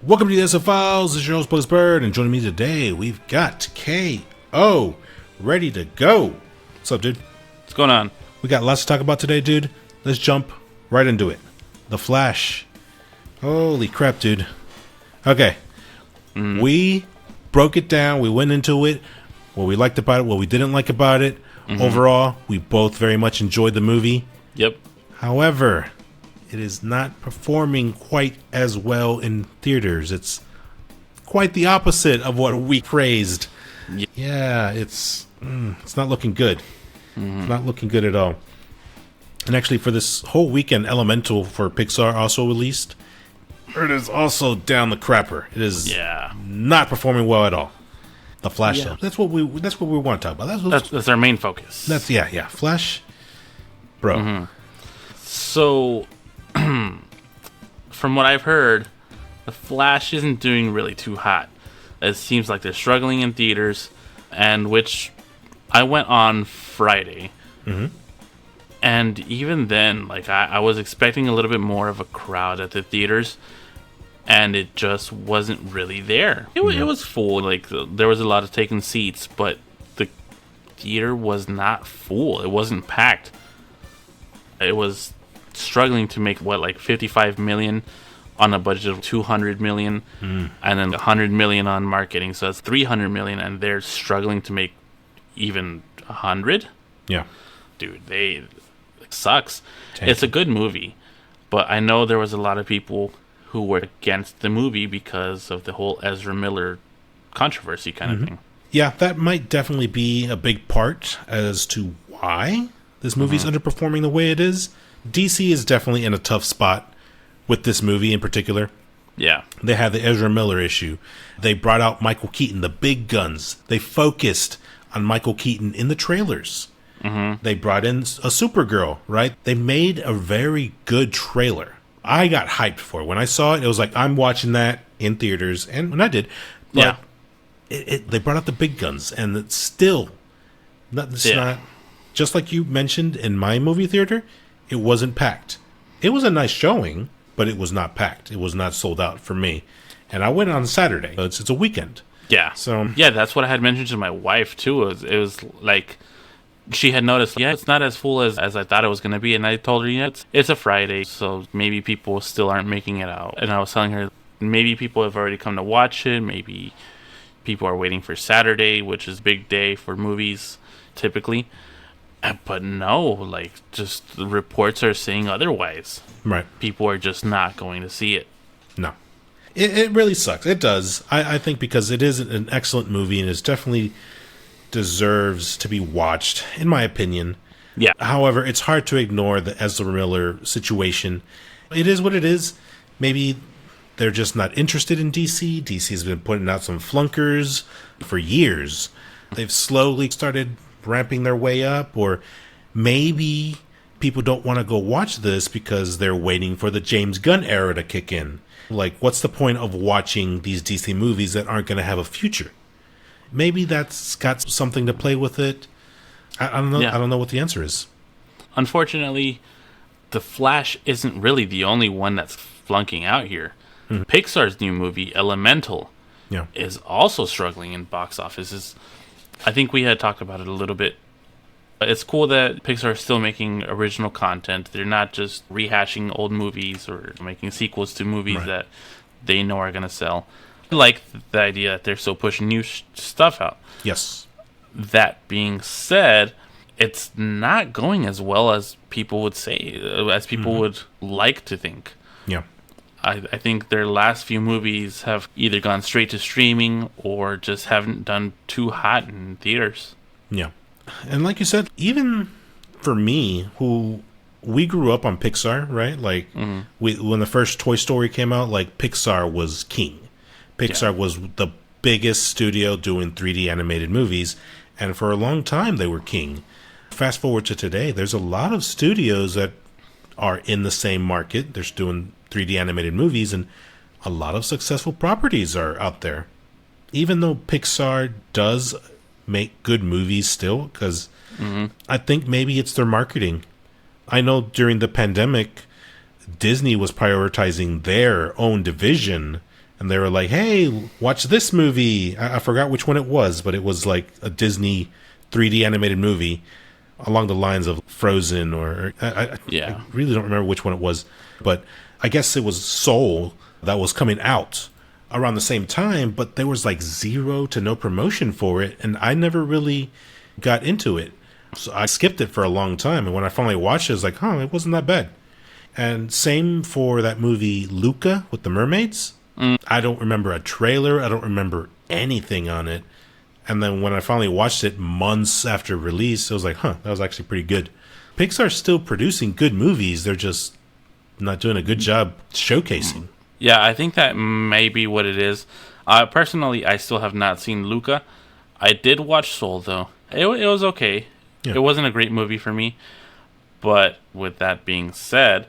Welcome to the SF Files. This is your host, Buzz Bird, and joining me today, we've got KO ready to go. What's up, dude? What's going on? We got lots to talk about today, dude. Let's jump right into it. The Flash. Holy crap, dude. Okay. We broke it down. We went into it. What we liked about it, what we didn't like about it. Overall, we both very much enjoyed the movie. Yep. However, it is not performing quite as well in theaters. It's quite the opposite of what we praised. Yeah, it's not looking good. It's not looking good at all. And actually, for this whole weekend, Elemental for Pixar also released. It is also down the crapper. It is not performing well at all. The Flash, though. That's what we want to talk about. That's our main focus. That's Flash, bro. So, from what I've heard, The Flash isn't doing really too hot. It seems like they're struggling in theaters, and which I went on Friday. And even then, like I was expecting a little bit more of a crowd at the theaters, and it just wasn't really there. It was full. Like there was a lot of taken seats, but the theater was not full. It wasn't packed. It was struggling to make like 55 million on a budget of 200 million, and then 100 million on marketing. So that's 300 million, and they're struggling to make even 100. Yeah, dude, it sucks. It's a good movie, but I know there was a lot of people who were against the movie because of the whole Ezra Miller controversy kind of thing. Yeah, that might definitely be a big part as to why this movie's underperforming the way it is. DC is definitely in a tough spot with this movie in particular. Yeah. They had the Ezra Miller issue. They brought out Michael Keaton, the big guns. They focused on Michael Keaton in the trailers. They brought in a Supergirl, right? They made a very good trailer. I got hyped for it. When I saw it, it was like, I'm watching that in theaters. And when I did, but they brought out the big guns. And it's still, not, just like you mentioned in my movie theater, it wasn't packed. It was a nice showing, but it was not packed. It was not sold out for me. And I went on Saturday. It's a weekend. Yeah. So that's what I had mentioned to my wife too. It was like she had noticed, it's not as full as I thought it was going to be. And I told her, it's a Friday, so maybe people still aren't making it out. And I was telling her, maybe people have already come to watch it. Maybe people are waiting for Saturday, which is a big day for movies typically. But no, like, just the reports are saying otherwise. Right. People are just not going to see it. No. It really sucks. It does. I think because it is an excellent movie and it definitely deserves to be watched, in my opinion. Yeah. However, it's hard to ignore the Ezra Miller situation. It is what it is. Maybe they're just not interested in DC. DC has been putting out some flunkers for years. They've slowly started ramping their way up, or maybe people don't want to go watch this because they're waiting for the James Gunn era to kick in. Like, what's the point of watching these DC movies that aren't going to have a future? Maybe that's got something to play with it. I don't know. I don't know what the answer is. Unfortunately, The Flash isn't really the only one that's flunking out here. Pixar's new movie, Elemental, is also struggling in box offices. I think we had talked about it a little bit. It's cool that Pixar is still making original content. They're not just rehashing old movies or making sequels to movies that they know are going to sell. I like the idea that they're still pushing new stuff out. Yes. That being said, it's not going as well as people would say, as people would like to think. Yeah. I think their last few movies have either gone straight to streaming or just haven't done too hot in theaters. Yeah. And like you said, even for me, who we grew up on Pixar, right? Like when the first Toy Story came out, like Pixar was king. Pixar was the biggest studio doing 3D animated movies. And for a long time, they were king. Fast forward to today, there's a lot of studios that are in the same market. They're doing 3D animated movies, and a lot of successful properties are out there. Even though Pixar does make good movies still, because I think maybe it's their marketing. I know during the pandemic, Disney was prioritizing their own division and they were like, "Hey, watch this movie." I forgot which one it was, but it was like a Disney 3D animated movie along the lines of Frozen, or I really don't remember which one it was, but I guess it was Soul that was coming out around the same time, but there was like zero to no promotion for it, and I never really got into it. So I skipped it for a long time, and when I finally watched it, I was like, it wasn't that bad. And same for that movie Luca with the mermaids. I don't remember a trailer. I don't remember anything on it. And then when I finally watched it months after release, I was like, that was actually pretty good. Pixar's still producing good movies. They're just not doing a good job showcasing. Yeah, I think that may be what it is. Personally, I still have not seen Luca. I did watch Soul, though. It was okay. Yeah. It wasn't a great movie for me. But with that being said,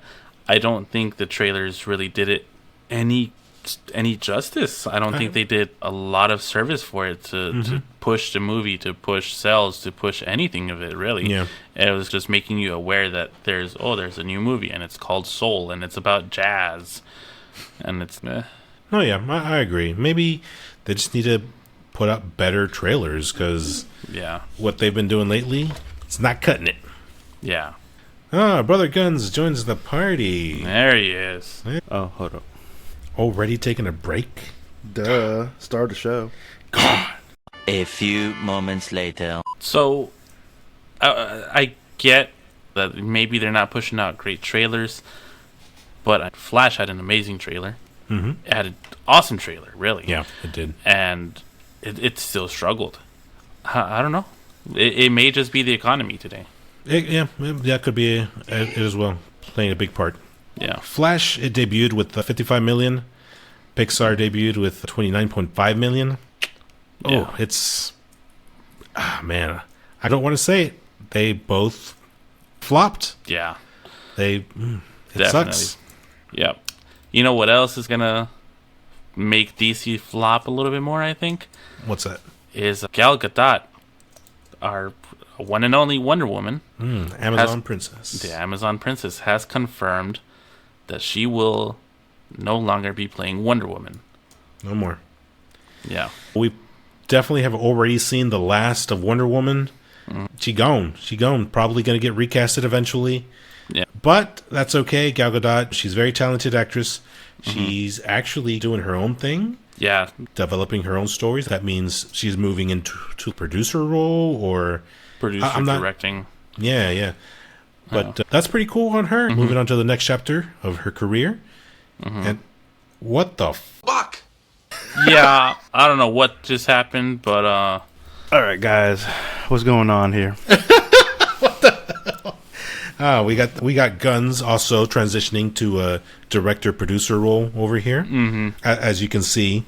I don't think the trailers really did it any justice. I don't think they did a lot of service for it to push the movie, to push sales, to push anything of it, really. Yeah. It was just making you aware that there's a new movie, and it's called Soul, and it's about jazz. And it's meh. Oh, yeah, I agree. Maybe they just need to put out better trailers, because what they've been doing lately, it's not cutting it. Yeah. Brother Guns joins the party. There he is. Oh, hold up. Already taking a break? Duh. Start the show. God. A few moments later. So, I get that maybe they're not pushing out great trailers, but Flash had an amazing trailer. Mm-hmm. It had an awesome trailer, really. Yeah, it did. And it still struggled. I don't know. It may just be the economy today. That could be it as well, playing a big part. Yeah. Flash, it debuted with 55 million. Pixar debuted with 29.5 million. Yeah. It's... man, I don't want to say it. They both flopped. Yeah. It Definitely. sucks. Yep. You know what else is going to make DC flop a little bit more, I think? What's that? Is Gal Gadot, our one and only Wonder Woman. Amazon Princess. The Amazon Princess has confirmed that she will no longer be playing Wonder Woman. No more. Yeah. We definitely have already seen the last of Wonder Woman. She gone. Probably going to get recasted eventually. Yeah. But that's okay. Gal Gadot, she's a very talented actress. She's actually doing her own thing. Yeah. Developing her own stories. That means she's moving into a producer role or... directing. Yeah. But that's pretty cool on her. Moving on to the next chapter of her career. And what the fuck? Yeah, I don't know what just happened, but all right, guys, what's going on here? What the hell? We got Guns also transitioning to a director-producer role over here. As you can see,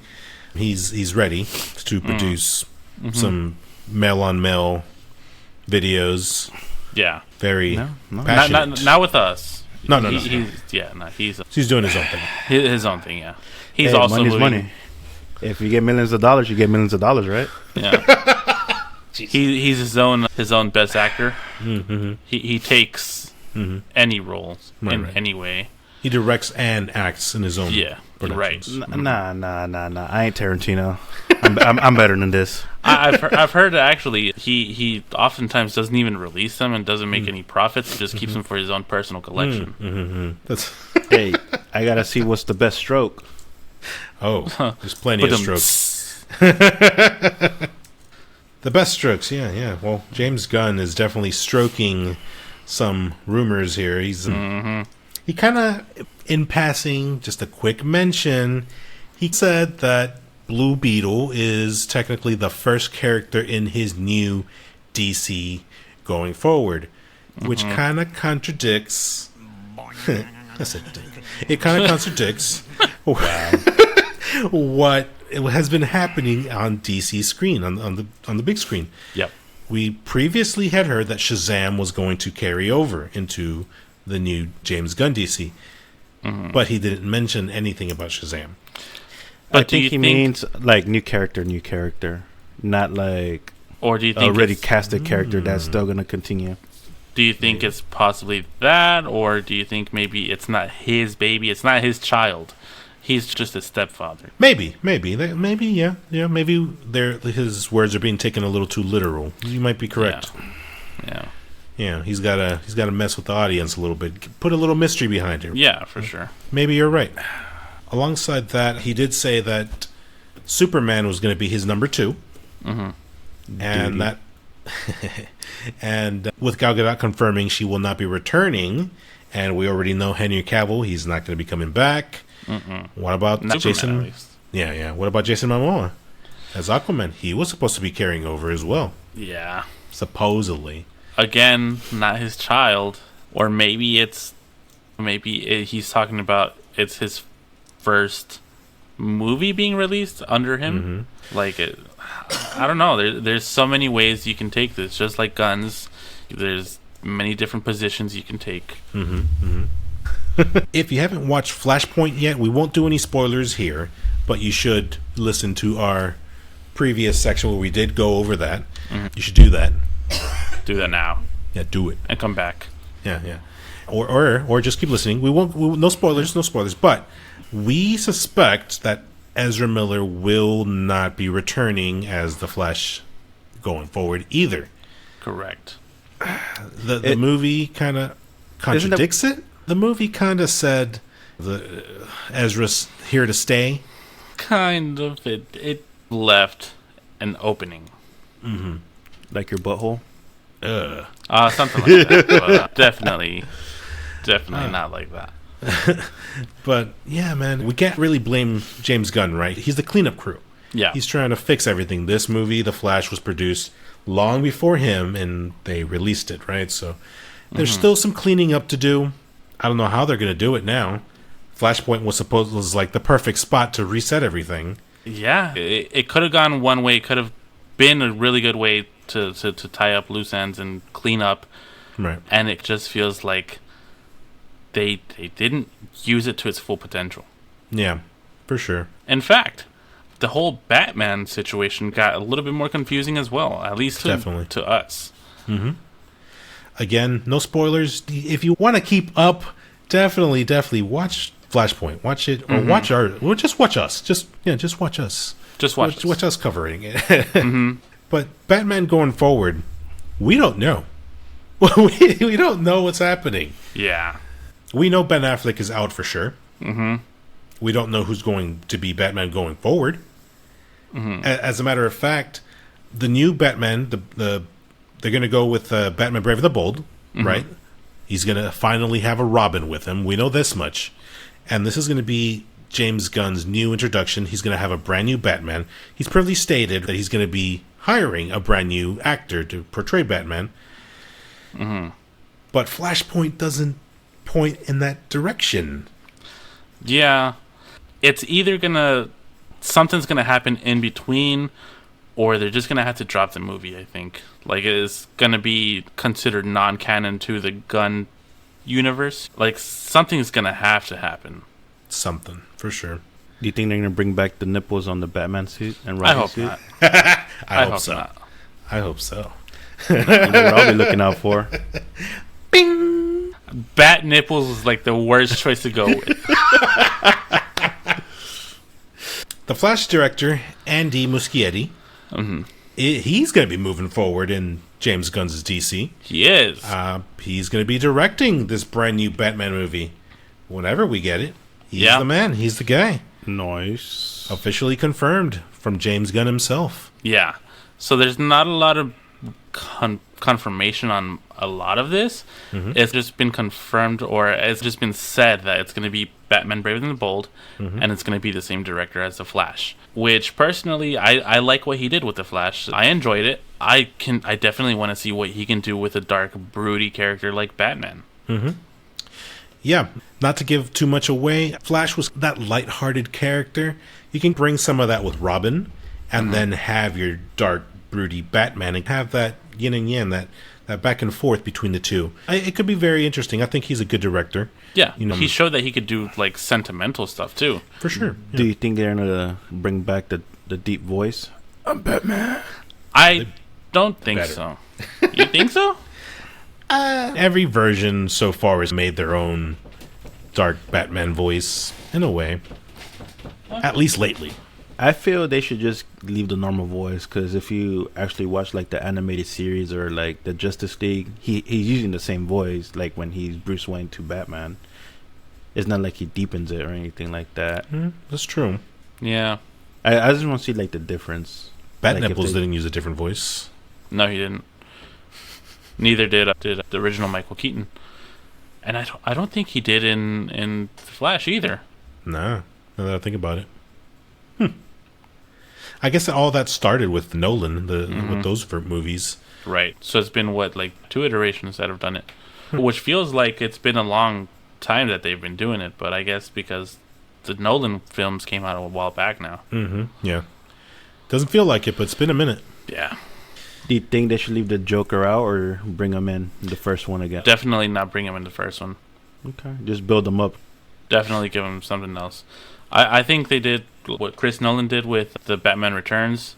he's ready to produce some male-on-male videos. Yeah. Very passionate. Not with us. No. He's doing his own thing. His own thing, yeah. He's also money's money. If you get millions of dollars, you get millions of dollars, right? Yeah. He's his own best actor. He takes any role in any way. He directs and acts in his own productions. Right. Nah. I ain't Tarantino. I'm better than this. I've heard that actually he oftentimes doesn't even release them and doesn't make any profits. He just keeps them for his own personal collection. Hey, I gotta see what's the best stroke. Oh, there's plenty of strokes. The best strokes, yeah. Well, James Gunn is definitely stroking some rumors here. He's he kind of, in passing, just a quick mention, he said that Blue Beetle is technically the first character in his new DC going forward, which kind of contradicts. It kind of contradicts what has been happening on DC screen on the big screen. Yep. We previously had heard that Shazam was going to carry over into the new James Gunn DC, but he didn't mention anything about Shazam. But I think he means like new character, not like or do you think already casted character that's still going to continue. Do you think it's possibly that, or do you think maybe it's not his baby, it's not his child, he's just a stepfather. Maybe, yeah. Maybe his words are being taken a little too literal. You might be correct. Yeah. He's gotta mess with the audience a little bit. Put a little mystery behind it. Yeah, for sure. Maybe you're right. Alongside that, he did say that Superman was going to be his number 2, and that, and with Gal Gadot confirming she will not be returning, and we already know Henry Cavill, he's not going to be coming back. What about Jason? Yeah. What about Jason Momoa as Aquaman? He was supposed to be carrying over as well. Yeah, supposedly. Again, not his child, or maybe he's talking about it's his first movie being released under him. Like, I don't know. There's so many ways you can take this. Just like guns, there's many different positions you can take. If you haven't watched Flashpoint yet, we won't do any spoilers here, but you should listen to our previous section where we did go over that. You should do that. Do that now. Yeah, do it. And come back. Yeah. Or just keep listening. We won't no spoilers, but we suspect that Ezra Miller will not be returning as the Flash going forward either. Correct. The movie kind of contradicts it. The movie kind of said Ezra's here to stay. Kind of. It left an opening. Like your butthole? Something like that. But definitely not like that. But yeah, man, we can't really blame James Gunn, right? He's the cleanup crew. Yeah. He's trying to fix everything. This movie, The Flash, was produced long before him, and they released it, right? So there's still some cleaning up to do. I don't know how they're going to do it now. Flashpoint was like the perfect spot to reset everything. Yeah, it could have gone one way. It could have been a really good way to tie up loose ends and clean up. Right. And it just feels like they didn't use it to its full potential. Yeah, for sure. In fact, the whole Batman situation got a little bit more confusing as well, at least to us. Again, no spoilers. If you want to keep up, definitely watch Flashpoint. Watch it, or watch just watch us. Just watch us. Just watch us covering it. But Batman going forward, we don't know. we don't know what's happening. Yeah. We know Ben Affleck is out for sure. We don't know who's going to be Batman going forward. As a matter of fact, the new Batman, they're going to go with Batman Brave and the Bold, right? He's going to finally have a Robin with him. We know this much. And this is going to be James Gunn's new introduction. He's going to have a brand new Batman. He's previously stated that he's going to be hiring a brand new actor to portray Batman. But Flashpoint doesn't point in that direction. Yeah. It's either something's gonna happen in between, or they're just gonna have to drop the movie, I think. Like, it is gonna be considered non-canon to the Gunn universe. Like, something's gonna have to happen. Something, for sure. Do you think they're gonna bring back the nipples on the Batman suit and Robin suit? Not. I hope so. Not. I hope so. You know what I'll be looking out for. Bing! Bat nipples is like the worst choice to go with. The Flash director, Andy Muschietti, he's going to be moving forward in James Gunn's DC. He is. He's going to be directing this brand new Batman movie. Whenever we get it, he's the man. He's the guy. Nice. Officially confirmed from James Gunn himself. Yeah. So there's not a lot of confirmation on a lot of this. It's just been confirmed, or it's just been said that it's going to be Batman Brave and the Bold, and it's going to be the same director as The Flash. Which, personally, I like what he did with The Flash. I enjoyed it. I definitely want to see what he can do with a dark, broody character like Batman. Yeah, not to give too much away, Flash was that lighthearted character. You can bring some of that with Robin, and then have your dark, broody Batman, and have that yin and yang, that back and forth between the two. It could be very interesting. I think he's a good director. Yeah, he showed that he could do like sentimental stuff too. For sure. Yeah. Do you think they're gonna bring back the deep voice? I'm Batman. I don't think so. You think so? Every version so far has made their own dark Batman voice in a way. At least lately. I feel they should just leave the normal voice, because if you actually watch like the animated series or like the Justice League, he's using the same voice like when he's Bruce Wayne to Batman. It's not like he deepens it or anything like that. That's true. Yeah. I just want to see like the difference. Bat like Nipples didn't use a different voice. No, he didn't. Neither did the original Michael Keaton, and I don't think he did in Flash either. Nah, now that I think about it. I guess all that started with Nolan, with those movies. Right. So it's been like 2 iterations that have done it, which feels like it's been a long time that they've been doing it. But I guess because the Nolan films came out a while back now. Yeah. Doesn't feel like it, but it's been a minute. Yeah. Do you think they should leave the Joker out or bring him in the first one again? Definitely not bring him in the first one. Okay, just build them up. Definitely give him something else. I think they did what Chris Nolan did with the Batman Returns,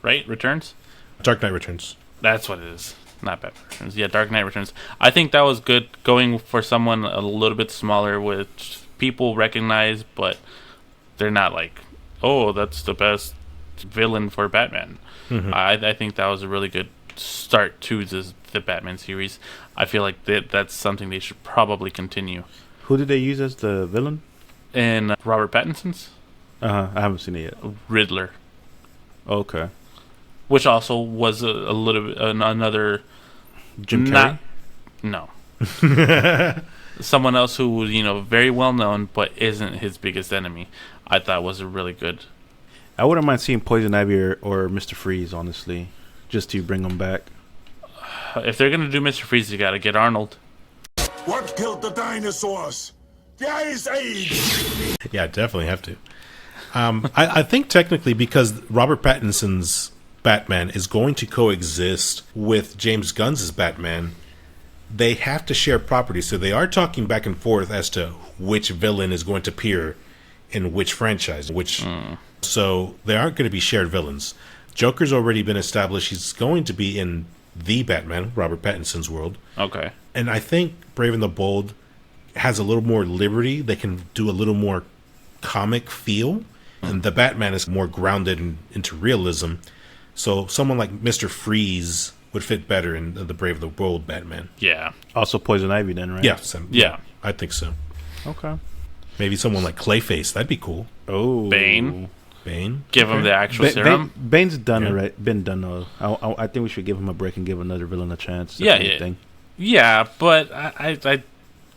right? Returns? Dark Knight Returns. That's what it is. Not Batman Returns. Yeah, Dark Knight Returns. I think that was good, going for someone a little bit smaller, which people recognize, but they're not like, oh, that's the best villain for Batman. I think that was a really good start to the Batman series. I feel like that's something they should probably continue. Who did they use as the villain? And Robert Pattinson's I haven't seen it yet. Riddler. Okay. Which also was a little bit another Jim Carrey? No. Someone else who was, very well known but isn't his biggest enemy. I thought was a really good. I wouldn't mind seeing Poison Ivy or Mr. Freeze, honestly, just to bring them back. If they're gonna do Mr. Freeze, you gotta get Arnold. What killed the dinosaurs? The Ice Age! Yeah, definitely have to. I think technically because Robert Pattinson's Batman is going to coexist with James Gunn's Batman, they have to share property. So they are talking back and forth as to which villain is going to appear in which franchise. So they aren't going to be shared villains. Joker's already been established. He's going to be in the Batman, Robert Pattinson's world. Okay. And I think Brave and the Bold has a little more liberty. They can do a little more comic feel. And the Batman is more grounded into realism. So someone like Mr. Freeze would fit better in the Brave and the Bold Batman. Yeah. Also Poison Ivy then, right? Yeah, I think so. Okay. Maybe someone like Clayface. That'd be cool. Oh. Bane. Give him the actual serum. Bane's done already. Been done though. I think we should give him a break and give another villain a chance. Yeah, but I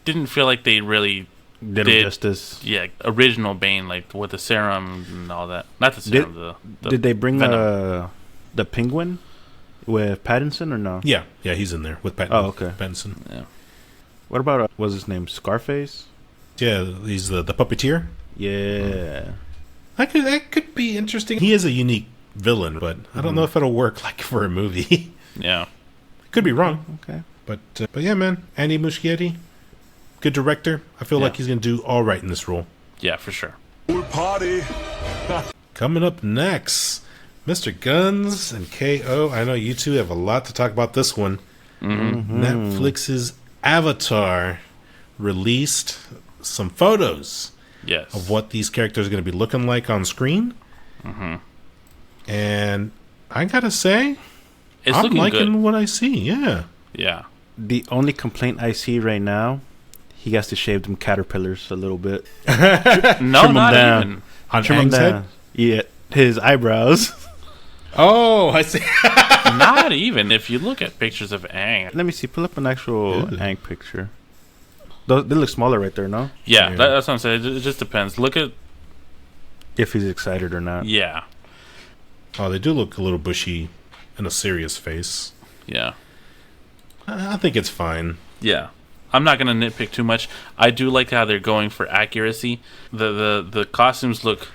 didn't feel like they really did him justice. Yeah, original Bane, like with the serum and all that. Not the serum. Did they bring Venom. the Penguin with Pattinson or no? Yeah, he's in there with Pattinson. Oh, okay. Pattinson. Yeah. What about what's his name? Scarface. Yeah, he's the puppeteer. Yeah. That could be interesting. He is a unique villain, but I don't know if it'll work like for a movie. Yeah. Could be wrong. Okay. But yeah, man, Andy Muschietti, good director. I feel like he's going to do all right in this role. Yeah, for sure. Party. Coming up next, Mr. Guns and KO. I know you two have a lot to talk about this one. Netflix's Avatar released some photos of what these characters are going to be looking like on screen. And I got to say, I'm liking what I see. Yeah. The only complaint I see right now, he has to shave them caterpillars a little bit. No, not even. On Aang's head? Yeah, his eyebrows. Oh, I see. Not even. If you look at pictures of Aang. Let me see. Pull up an actual Aang picture. They look smaller right there, no? Yeah, that's what I'm saying. It just depends. Look at... if he's excited or not. Yeah. Oh, they do look a little bushy and a serious face. Yeah. I think it's fine. Yeah. I'm not going to nitpick too much. I do like how they're going for accuracy. The costumes look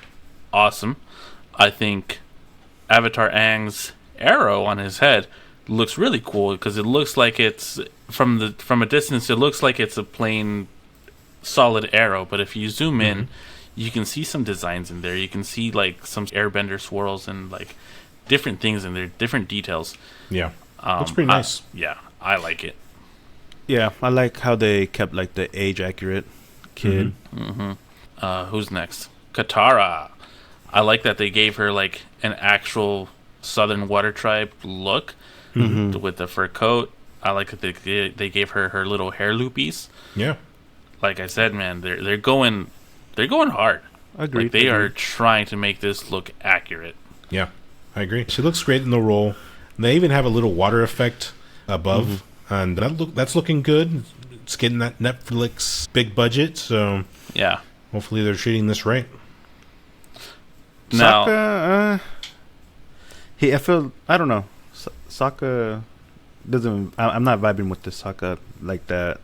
awesome. I think Avatar Aang's arrow on his head looks really cool because it looks like it's from a distance. It looks like it's a plain, solid arrow. But if you zoom in, you can see some designs in there. You can see like some Airbender swirls and like different things in there, different details. Yeah, looks pretty nice. I like it. Yeah, I like how they kept like the age accurate kid. Who's next? Katara. I like that they gave her like an actual Southern Water Tribe look with the fur coat. I like that they gave her little hair loopies. Yeah. Like I said, man, they're going hard. Agreed. Like they are trying to make this look accurate. Yeah, I agree. She looks great in the role. They even have a little water effect above, and that's looking good. It's getting that Netflix big budget, so Yeah. hopefully they're treating this right. Now, Sokka, I don't know. Sokka doesn't. I'm not vibing with the Sokka like that.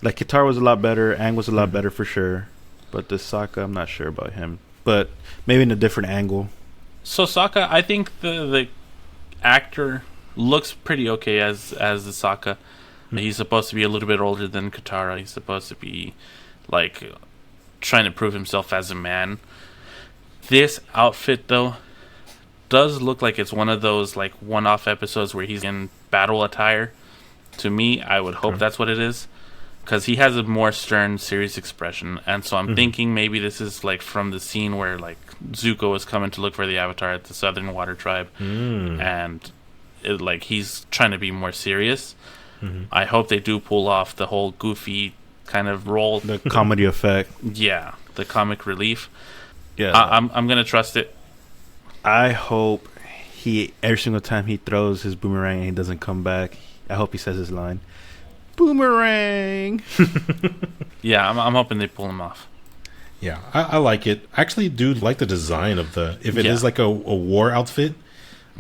Like Katara was a lot better, Aang was a lot better for sure, but the Sokka, I'm not sure about him. But maybe in a different angle. so Sokka, I think the actor looks pretty okay as the Sokka. He's supposed to be a little bit older than Katara. He's supposed to be like trying to prove himself as a man. This outfit though does look like it's one of those like one-off episodes where he's in battle attire. To me, I would hope that's what it is, because he has a more stern, serious expression, and so I'm thinking maybe this is like from the scene where like Zuko is coming to look for the Avatar at the Southern Water Tribe, and like he's trying to be more serious. I hope they do pull off the whole goofy kind of role, The comedy effect. yeah, the comic relief. Yeah. I'm gonna trust it. I hope every single time he throws his boomerang and he doesn't come back, I hope he says his line, "Boomerang." Yeah, I'm hoping they pull him off. Yeah, I like it. I actually do like the design of if it is like a war outfit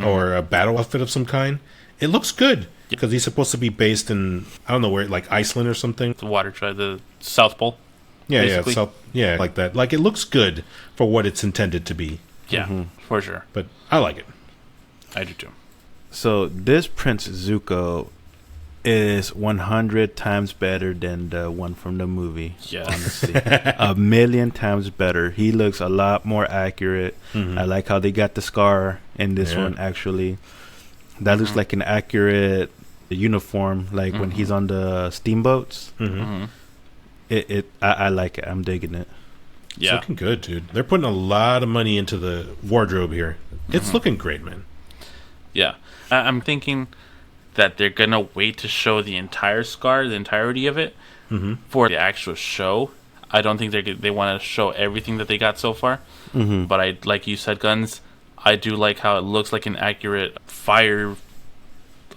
or a battle outfit of some kind, it looks good. Because he's supposed to be based in, I don't know where, like Iceland or something. The Water Tribe, the South Pole. Yeah, basically. like that. Like, it looks good for what it's intended to be. Yeah, for sure. But I like it. I do too. So this Prince Zuko is 100 times better than the one from the movie. Yeah. Honestly. A million times better. He looks a lot more accurate. I like how they got the scar in this one, actually. That looks like an accurate uniform, like when he's on the steamboats. I like it. I'm digging it. It's Yeah. looking good, dude. They're putting a lot of money into the wardrobe here. It's looking great, man. Yeah. I'm thinking that they're going to wait to show the entire scar, the entirety of it, for the actual show. I don't think they want to show everything that they got so far. But I, like you said, Guns, I do like how it looks like an accurate fire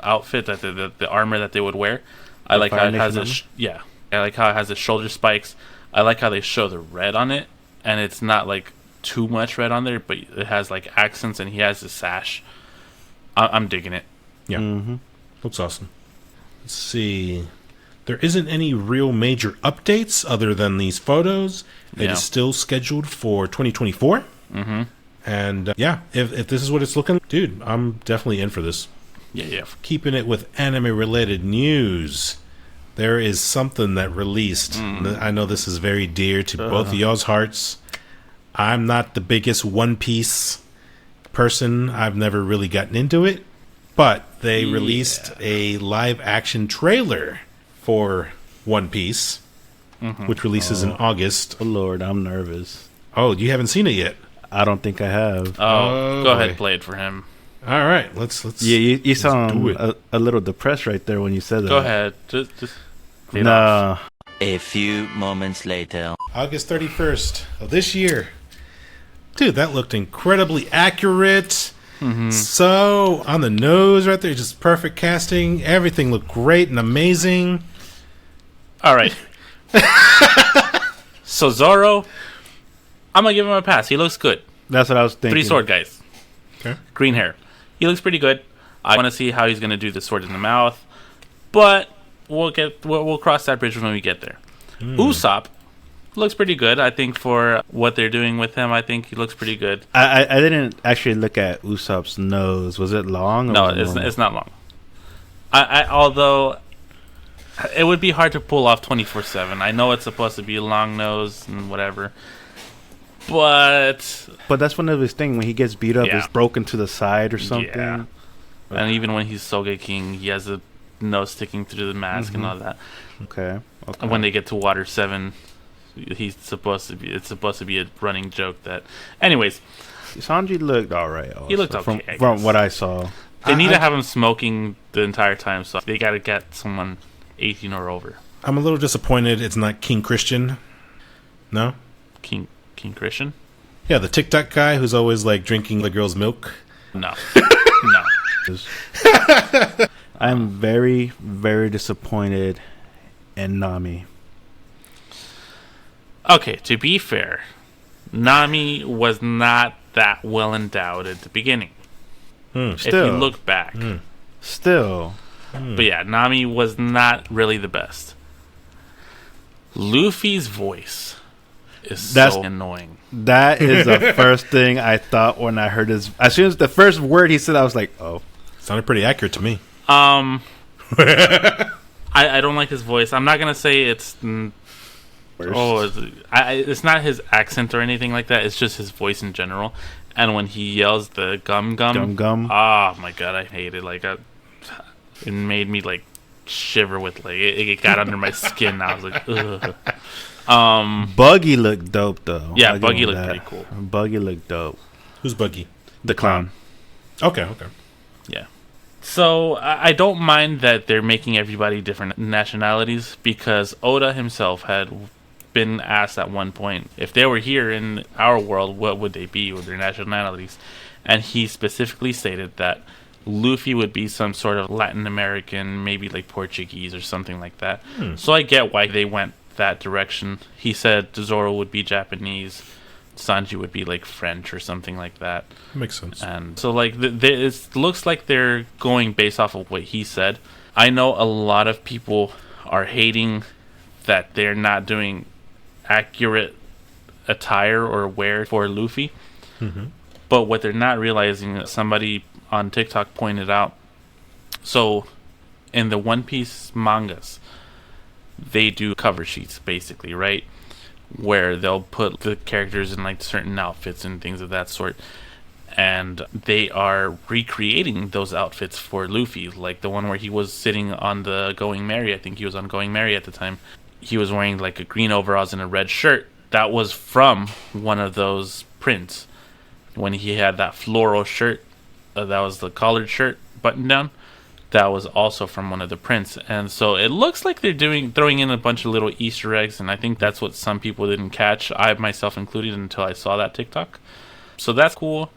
outfit, that the armor that they would wear. I like how it has I like how it has the shoulder spikes. I like how they show the red on it, and it's not like too much red on there, but it has like accents, and he has the sash. I'm digging it. Yeah. Looks awesome. Let's see. There isn't any real major updates other than these photos. It is still scheduled for 2024. And if this is what it's looking, dude, I'm definitely in for this. Yeah. Keeping it with anime-related news, there is something that released. I know this is very dear to both of y'all's hearts. I'm not the biggest One Piece person. I've never really gotten into it. But they released a live-action trailer for One Piece, which releases in August. Oh, Lord, I'm nervous. Oh, you haven't seen it yet? I don't think I have. Go ahead, play it for him. All right, let's. Yeah, you let's sound do it. a little depressed right there when you said that. Go ahead. Just fade Nah. off. A few moments later. August 31st of this year. Dude, that looked incredibly accurate. So on the nose right there, just perfect casting. Everything looked great and amazing. All right. So Zoro, I'm gonna give him a pass. He looks good. That's what I was thinking. 3 sword guys. Okay. Green hair. He looks pretty good. I want to see how he's gonna do the sword in the mouth, but we'll cross that bridge when we get there. Usopp looks pretty good. I think for what they're doing with him, I think he looks pretty good. I didn't actually look at Usopp's nose. Was it long? Or No, was it normal? it's not long. Although it would be hard to pull off 24/7. I know it's supposed to be long nose and whatever, but that's one of his things. When he gets beat up, Yeah. it's broken to the side or something. yeah. And even when he's Soge King, he has a nose sticking through the mask and all that. Okay. And when they get to Water 7, He's supposed to be. It's supposed to be a running joke that. Anyways, Sanji looked all right. Also, he looked okay from what I saw. They need to have him smoking the entire time, so they got to get someone 18 or over. I'm a little disappointed it's not King Christian. No? King Christian? Yeah, the TikTok guy who's always like drinking the girl's milk. No. No. I'm very, very disappointed in Nami. Okay, to be fair, Nami was not that well endowed at the beginning. If you look back. Still. But yeah, Nami was not really the best. Luffy's voice is so annoying. That is the first thing I thought when I heard his... As soon as the first word he said, I was like, oh. Sounded pretty accurate to me. I don't like his voice. I'm not going to say it's... it's not his accent or anything like that. It's just his voice in general. And when he yells the gum, oh my god, I hate it. Like, it made me like shiver with like it got under my skin. I was like, ugh. Buggy looked dope though. Yeah, Buggy looked pretty cool. Buggy looked dope. Who's Buggy? The clown. Okay. Yeah. So I don't mind that they're making everybody different nationalities, because Oda himself had been asked at one point if they were here in our world, what would they be with their nationalities, and he specifically stated that Luffy would be some sort of Latin American, maybe like Portuguese or something like that. So I get why they went that direction. He said Zoro would be Japanese, Sanji would be like French or something like that. Makes sense. And so like it looks like they're going based off of what he said. I know a lot of people are hating that they're not doing accurate attire or wear for Luffy. But what they're not realizing, somebody on TikTok pointed out, so in the One Piece mangas, they do cover sheets basically, right, where they'll put the characters in like certain outfits and things of that sort, and they are recreating those outfits for Luffy, like the one where he was sitting on the Going Merry. I think he was on Going Merry at the time. He was wearing like a green overalls and a red shirt. That was from one of those prints. When he had that floral shirt, that was the collared shirt button down, that was also from one of the prints. And so it looks like they're throwing in a bunch of little Easter eggs, and I think that's what some people didn't catch, I myself included, until I saw that TikTok. So that's cool.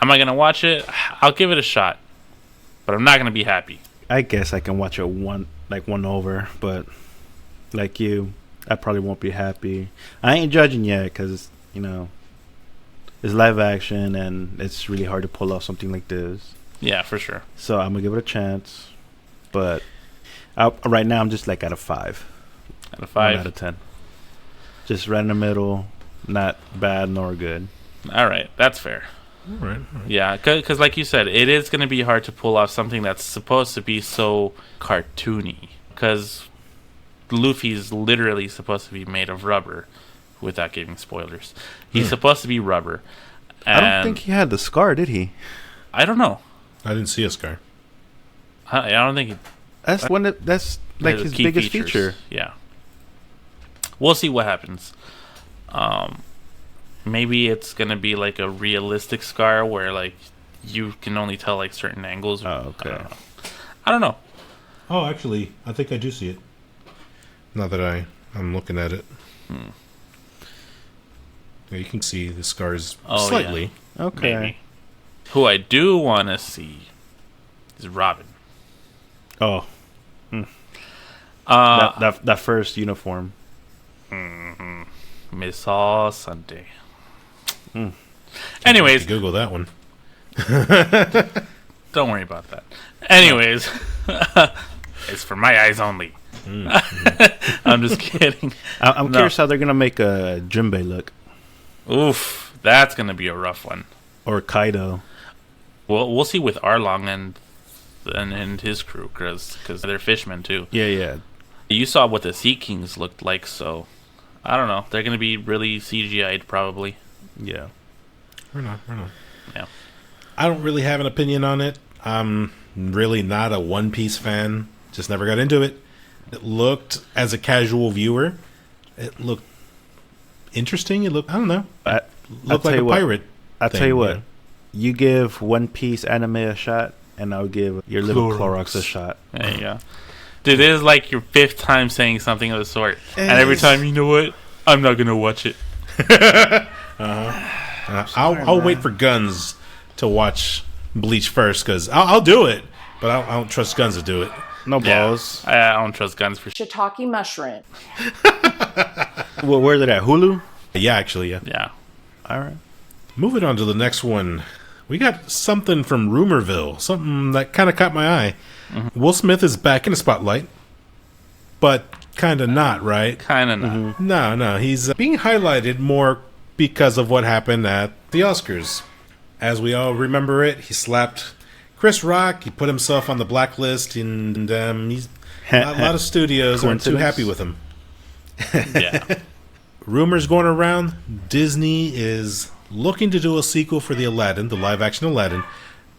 Am I gonna watch it? I'll give it a shot, but I'm not gonna be happy. I guess I can watch it one over, but like you, I probably won't be happy. I ain't judging yet because, you know, it's live action and it's really hard to pull off something like this. Yeah, for sure. So I'm going to give it a chance. But right now I'm just like at a 5. At a 5? 1 out of 10. Just right in the middle. Not bad nor good. All right. That's fair. All right. Yeah, because like you said, it is going to be hard to pull off something that's supposed to be so cartoony. Because Luffy's literally supposed to be made of rubber, without giving spoilers. He's supposed to be rubber. I don't think he had the scar, did he? I don't know. I didn't see a scar. I don't think that's like his biggest feature. Yeah. We'll see what happens. Maybe it's gonna be like a realistic scar where like you can only tell like certain angles. Oh, okay. I don't know. Oh, actually, I think I do see it. Now that I'm looking at it. Yeah, you can see the scars slightly. Yeah. Okay. Maybe. Who I do want to see is Robin. Oh. That first uniform. Miss All Sunday. Anyways, Google that one. Don't worry about that. Anyways, it's for my eyes only. I'm just kidding. I'm curious how they're gonna make a Jinbei look. Oof, that's gonna be a rough one. Or Kaido. Well, we'll see with Arlong and his crew, because they're fishmen too. Yeah. You saw what the Sea Kings looked like, so I don't know. They're gonna be really CGI'd probably. Yeah. We're not. Yeah. I don't really have an opinion on it. I'm really not a One Piece fan. Just never got into it. It looked, as a casual viewer, it looked interesting. It looked, I don't know, looked tell like a you what. pirate. I'll thing, tell you what. yeah. You give One Piece anime a shot, and I'll give your little Clorox a shot. There you go. Dude, this is like your 5th time saying something of the sort. And every time, you know what? I'm not going to watch it. I'll wait for Guns to watch Bleach first, because I'll do it, but I don't trust Guns to do it. No balls. I don't trust Guns for Shiitake mushroom. Well, where's it at? Hulu? Yeah, actually, yeah. Yeah. All right. Moving on to the next one. We got something from Rumorville, something that kind of caught my eye. Mm-hmm. Will Smith is back in the spotlight, but kind of not, right? Kind of not. Mm-hmm. No. He's being highlighted more because of what happened at the Oscars. As we all remember it, he slapped Chris Rock. He put himself on the blacklist, and he's a lot of studios aren't too happy with him. Yeah. Rumors going around, Disney is looking to do a sequel for the Aladdin, the live-action Aladdin,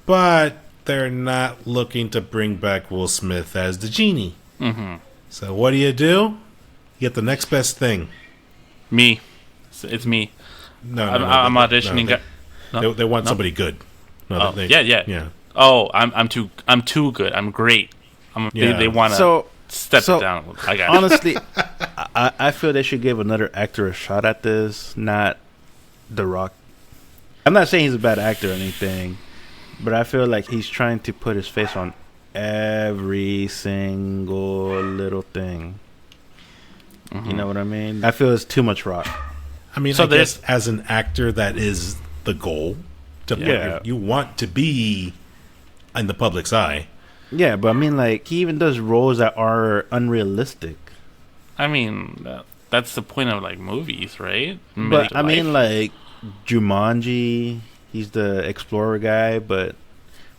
but they're not looking to bring back Will Smith as the genie. Mm-hmm. So what do? You get the next best thing. Me. It's me. No, I'm auditioning. They want somebody good. No, yeah. Oh, I'm too good. I'm great. They want to step it down. I got honestly, I feel they should give another actor a shot at this, not The Rock. I'm not saying he's a bad actor or anything, but I feel like he's trying to put his face on every single little thing. Mm-hmm. You know what I mean? I feel it's too much Rock. I mean, I guess as an actor, that is the goal. You want to be in the public's eye. Yeah, but I mean, like, he even does roles that are unrealistic. I mean, that's the point of, like, movies, right? But, I mean, like, Jumanji, he's the explorer guy, but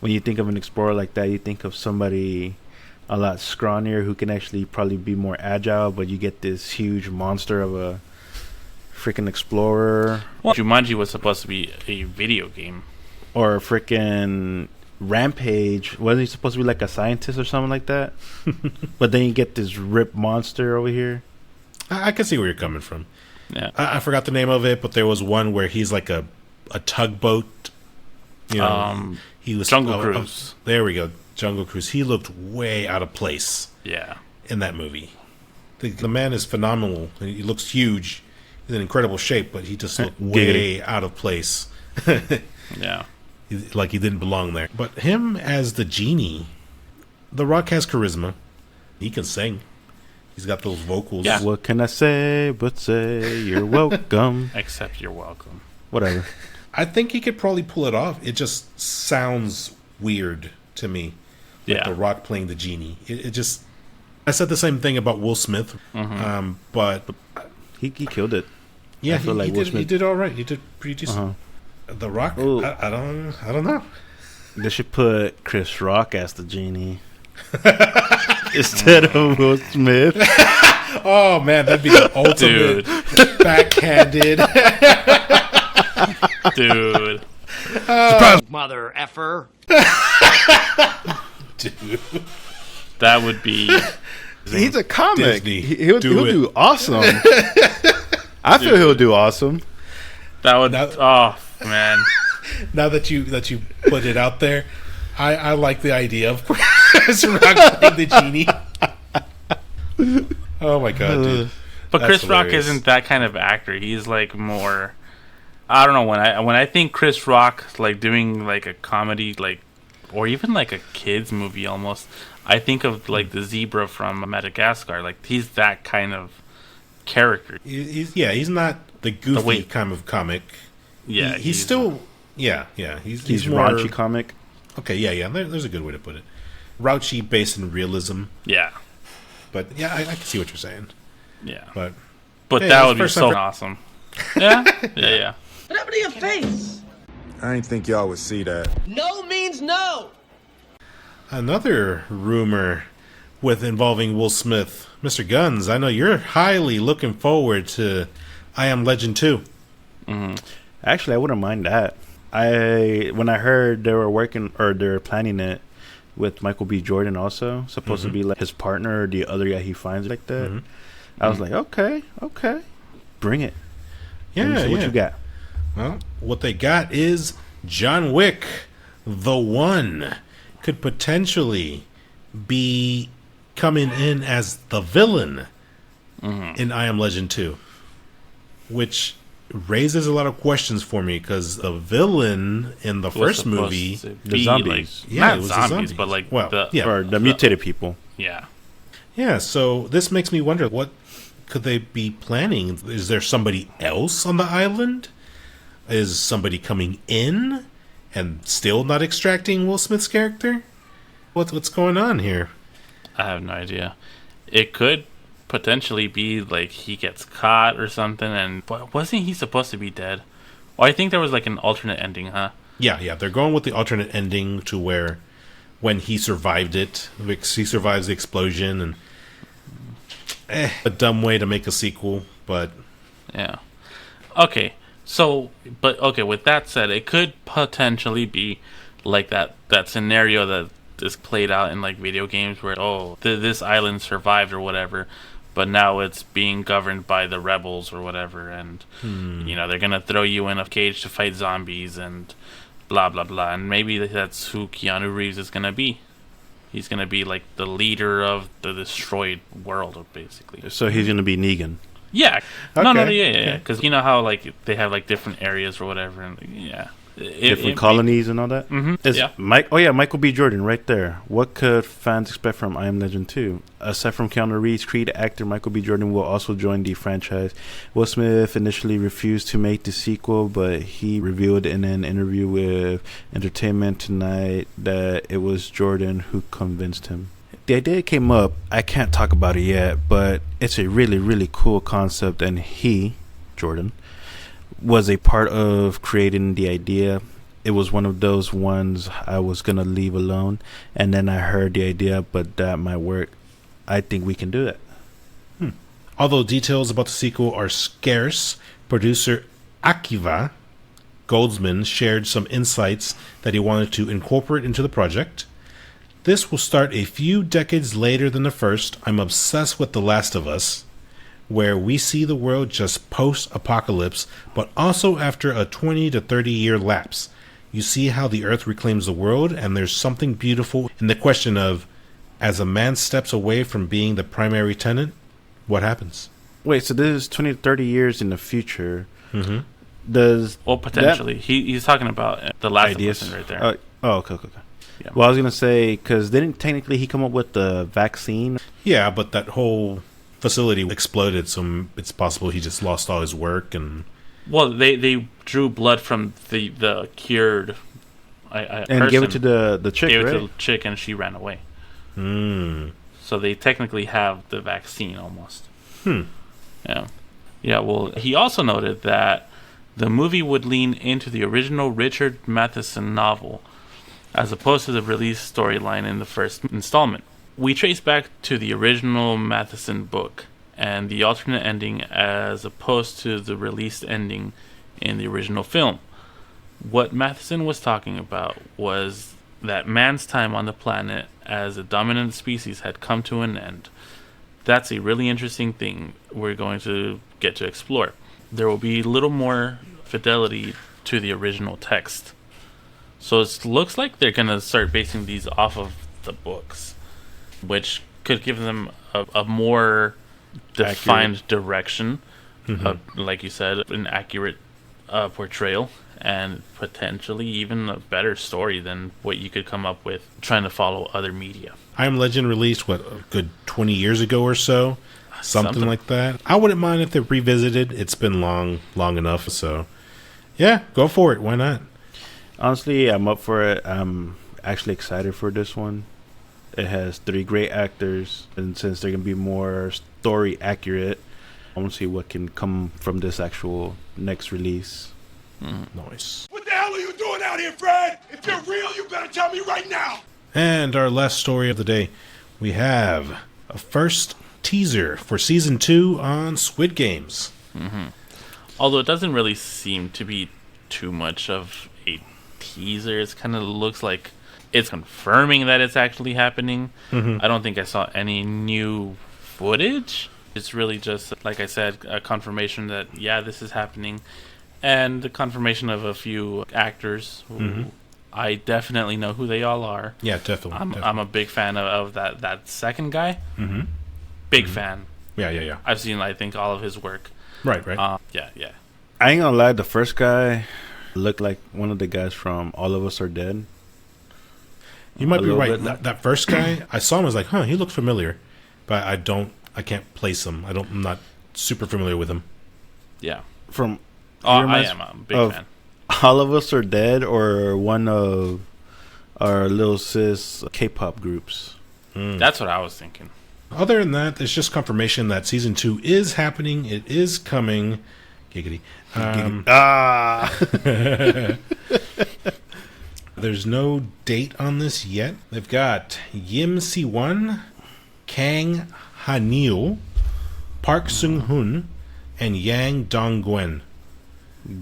when you think of an explorer like that, you think of somebody a lot scrawnier who can actually probably be more agile, but you get this huge monster of a freaking explorer. Well, Jumanji was supposed to be a video game. Or a freaking Rampage. Wasn't he supposed to be like a scientist or something like that? But then you get this ripped monster over here. I can see where you're coming from. Yeah, I forgot the name of it, but there was one where he's like a tugboat. You know, he was Jungle Cruise. There we go, Jungle Cruise. He looked way out of place. Yeah, in that movie, the man is phenomenal. He looks huge. He's in incredible shape, but he just looked way out of place. Yeah, like he didn't belong there. But him as the genie, The Rock has charisma. He can sing. He's got those vocals. Yeah. What can I say but say you're welcome? Except you're welcome. Whatever. I think he could probably pull it off. It just sounds weird to me. Like The Rock playing the genie. It just... I said the same thing about Will Smith. Mm-hmm. But... He killed it. Yeah, he did all right. He did pretty decent. The Rock? I don't know. They should put Chris Rock as the genie. Instead of Will Smith. Oh man, that'd be the ultimate backhanded. Dude. Mother effer. Dude. That would be... He's a comic. Disney, he'll do awesome. I feel he'll do awesome. That would... oh, man. Now that you put it out there, I like the idea of Chris Rock playing the genie. Oh my god, dude! But Chris Rock isn't that kind of actor. He's like more. I don't know, when I think Chris Rock like doing like a comedy, like, or even like a kids movie almost, I think of like the zebra from Madagascar. Like he's that kind of character. He's not the goofy kind of comic. Yeah, he's still he's more raunchy comic. Okay, yeah. There's a good way to put it. Raunchy based in realism. Yeah. But yeah, I can see what you're saying. Yeah. But hey, that would be so awesome. Yeah. Yeah. What happened to your face? I didn't think y'all would see that. No means no. Another rumor involving Will Smith. Mr. Guns, I know you're highly looking forward to I Am Legend 2. Mm-hmm. Actually, I wouldn't mind that. When I heard they were planning it with Michael B. Jordan also, supposed to be like his partner or the other guy he finds like that. I was like, okay, bring it. Yeah, So what you got? Well, what they got is John Wick, the One, could potentially be coming in as the villain in I Am Legend 2, which raises a lot of questions for me because the villain in the first movie, the zombies. Like, Yeah, not it was the zombies, zombies. but like Well, yeah. Or the mutated people. yeah. Yeah, so this makes me wonder, what could they be planning? Is there somebody else on the island? Is somebody coming in and still not extracting Will Smith's character? What's going on here? I have no idea. It could potentially be like he gets caught or something, but wasn't he supposed to be dead? Well, I think there was like an alternate ending, huh? Yeah, they're going with the alternate ending to where when he survived it, he survives the explosion, and a dumb way to make a sequel, but Yeah. Okay. So, with that said, it could potentially be like that scenario that is played out in like video games where this island survived or whatever, but now it's being governed by the rebels or whatever, and they're gonna throw you in a cage to fight zombies and blah blah blah, and maybe that's who Keanu Reeves is gonna be. He's gonna be like the leader of the destroyed world, basically. So he's going to be Negan. Yeah. Okay. Yeah. Because you know how like they have like different areas or whatever, and yeah, Different colonies and all that. Yeah. Michael B. Jordan, right there. What could fans expect from I Am Legend 2? Aside from Keanu Reeves, Creed actor Michael B. Jordan will also join the franchise. Will Smith initially refused to make the sequel, but he revealed in an interview with Entertainment Tonight that it was Jordan who convinced him. The idea came up. I can't talk about it yet, but it's a really, really cool concept, and he, Jordan, was a part of creating the idea. It was one of those ones I was going to leave alone, and then I heard the idea, but that might work. I think we can do that. although details about the sequel are scarce, producer Akiva Goldsman shared some insights that he wanted to incorporate into the project. This will start a few decades later than the first. I'm obsessed with The Last of Us, where we see the world just post-apocalypse, but also after a 20 to 30 year lapse. You see how the Earth reclaims the world, and there's something beautiful in the question of, as a man steps away from being the primary tenant, what happens? Wait, so this is 20 to 30 years in the future. Mm-hmm. Does Well, potentially. He's talking about The Last of Us right there. Okay. Yeah. Well, I was going to say, because didn't technically he come up with the vaccine? Yeah, but that whole facility exploded, so it's possible he just lost all his work. And Well, they drew blood from the cured And gave it to the chick, gave right? it to the chick, and she ran away. So they technically have the vaccine almost. Yeah. Well, he also noted that the movie would lean into the original Richard Matheson novel, as opposed to the release storyline in the first installment. We trace back to the original Matheson book and the alternate ending as opposed to the released ending in the original film. What Matheson was talking about was that man's time on the planet as a dominant species had come to an end. That's a really interesting thing we're going to get to explore. There will be a little more fidelity to the original text. So it looks like they're going to start basing these off of the books, which could give them a more defined direction, like you said, an accurate portrayal, and potentially even a better story than what you could come up with trying to follow other media. I Am Legend released, a good 20 years ago or so? Something like that. I wouldn't mind if they revisited. It's been long enough, so yeah, go for it. Why not? Honestly, I'm up for it. I'm actually excited for this one. It has 3 great actors, and since they're going to be more story accurate, I want to see what can come from this actual next release. Nice. What the hell are you doing out here, Fred? If you're real, you better tell me right now. And our last story of the day, we have a first teaser for season 2 on Squid Games. Although it doesn't really seem to be too much of a teaser. It kind of looks like it's confirming that it's actually happening. I don't think I saw any new footage, It's really just, like I said, a confirmation that, yeah, this is happening. And the confirmation of a few actors who I definitely know who they all are. Yeah, definitely. I'm a big fan of that second guy. Big fan. Yeah. I've seen, I think, all of his work. Right. Yeah. I ain't gonna lie, the first guy looked like one of the guys from All of Us Are Dead. You might be little right. bit. That first guy, I saw him, I was like, he looks familiar. But I can't place him. I'm not super familiar with him. Yeah. From I am a big fan. All of Us Are Dead, or one of our little sis K-pop groups. That's what I was thinking. Other than that, it's just confirmation that season 2 is happening. It is coming. Giggity. There's no date on this yet. They've got Yim Si-won, Kang Ha-neil, Park Sung-hoon, and Yang Dong-gwen.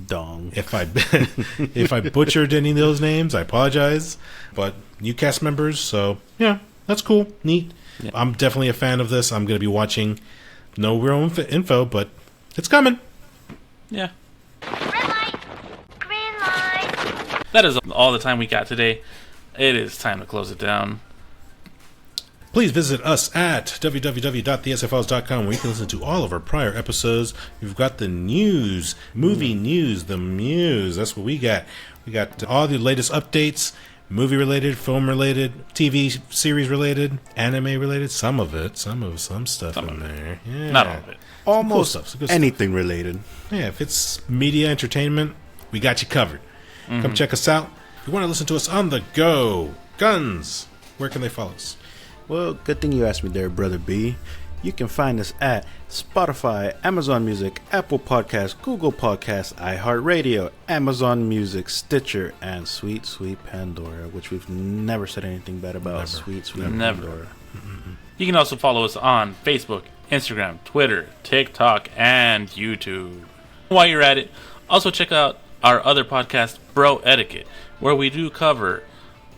Dong. If I butchered any of those names, I apologize. But new cast members, so yeah, that's cool, neat. Yeah. I'm definitely a fan of this. I'm going to be watching. No real info, but it's coming. Yeah. Red light. Green light. That is all the time we got today. It is time to close it down. Please visit us at www.thesfiles.com, where you can listen to all of our prior episodes. We've got the news, movie news, the muse. That's what we got. We got all the latest updates, movie related, film related, TV series related, anime related. Some stuff in there. Yeah. Not all of it. Almost cool stuff. anything related. Yeah, if it's media entertainment, we got you covered. Come check us out. If you want to listen to us on the go, Guns, where can they follow us? Well, good thing you asked me there, Brother B. You can find us at Spotify, Amazon Music, Apple Podcasts, Google Podcasts, iHeartRadio, Amazon Music, Stitcher, and Sweet Sweet Pandora, which we've never said anything bad about. Never. Sweet Sweet Never. Pandora. You can also follow us on Facebook, Instagram, Twitter, TikTok, and YouTube. While you're at it, also check out our other podcast, Bro Etiquette, where we do cover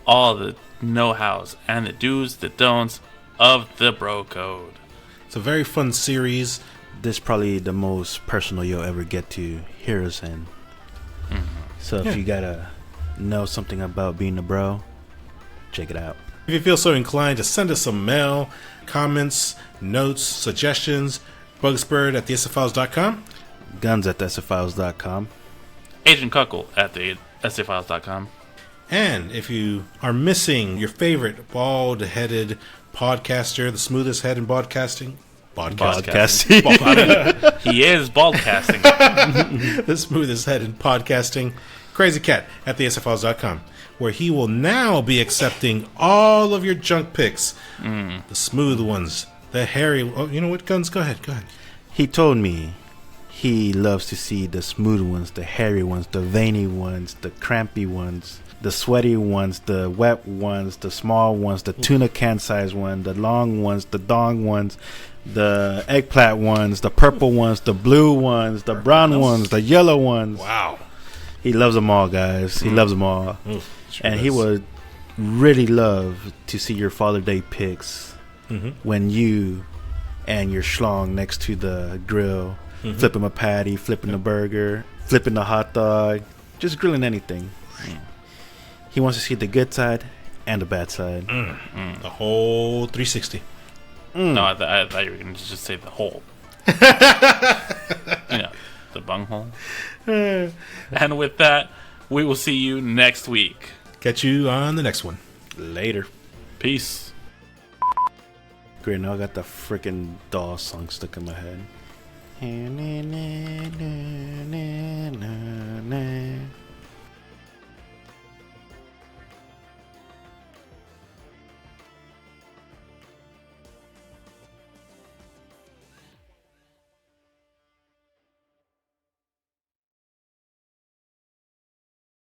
all the know-hows and the do's, the don'ts of the bro code. It's a very fun series. This is probably the most personal you'll ever get to hear us in. So if you gotta know something about being a bro, check it out. If you feel so inclined to send us some mail, comments, notes, suggestions, Bugspurred at thesfiles.com. Guns at thesfiles.com. Agent Cuckle at the essayfiles.com. And if you are missing your favorite bald-headed podcaster, the smoothest head in podcasting, He is baldcasting. the smoothest head in podcasting, Crazy Cat at thesfiles.com, where he will now be accepting all of your junk pics, the smooth ones, the hairy. Oh, you know what, Guns? Go ahead. He told me he loves to see the smooth ones, the hairy ones, the veiny ones, the crampy ones, the sweaty ones, the wet ones, the small ones, the tuna can size one, the long ones, the dong ones, the eggplant ones, the purple ones, the blue ones, the brown ones, the yellow ones. Wow. He loves them all, guys. He loves them all. And he would really love to see your Father Day pics when you and your schlong next to the grill, flipping a patty, flipping a burger, flipping the hot dog, just grilling anything. He wants to see the good side and the bad side. The whole 360. No, I thought you were going to just say the hole. The bunghole. And with that, we will see you next week. Catch you on the next one. Later. Peace. Great, now I got the freaking doll song stuck in my head.